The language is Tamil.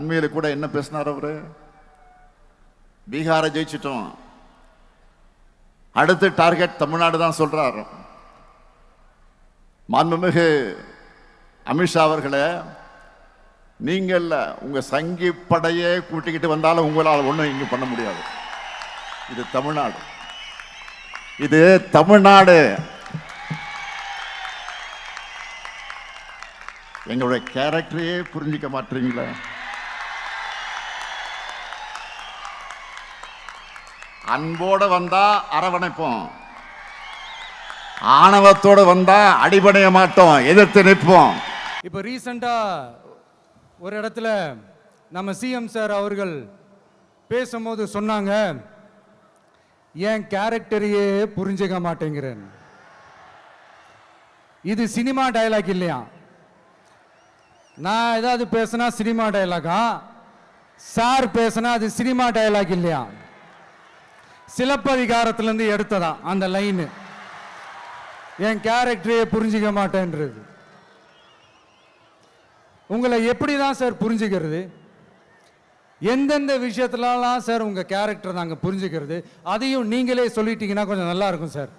அண்மையில் கூட என்ன பேசினார் அவரு? பீகாரை ஜெயிச்சிட்டோம், அடுத்து டார்கெட் தமிழ்நாடு தான் சொல்றார். மாண்புமிகு அமித்ஷா அவர்களே, நீங்கள் உங்க சங்கி படையே கூட்டிக்கிட்டு வந்தாலும் உங்களால் ஒன்றும் இங்க பண்ண முடியாது. இது தமிழ்நாடு, இது தமிழ்நாடு. எங்களுடைய கேரக்டரையே புரிஞ்சிக்க மாட்டீங்களா? அன்போட வந்தா அரவணைப்போம், ஆணவத்தோடு வந்தா அடிபடைய மாட்டோம், எதிர்த்து நிற்போம். இப்போ ரீசெண்டா ஒரு இடத்துல நம்ம சிஎம் சார் அவர்கள் பேசும்போது சொன்னாங்க, என் கேரக்டரையே புரிஞ்சுக்க மாட்டேங்கிறேன். இது சினிமா டயலாக் இல்லையா? நான் ஏதாவது பேசினா சினிமா டயலாகா? சார் பேசினா அது சினிமா டயலாக் இல்லையா? சிலப்பதிகாரத்திலிருந்து எடுத்ததா அந்த லைனு, என் கேரக்டரையே புரிஞ்சிக்க மாட்டேன்றது. உங்களை எப்படி தான் சார் புரிஞ்சுக்கிறது? எந்தெந்த விஷயத்துலலாம் சார் உங்கள் கேரக்டர் நாங்கள் புரிஞ்சுக்கிறது? அதையும் நீங்களே சொல்லிட்டீங்கன்னா கொஞ்சம் நல்லா இருக்கும் சார்.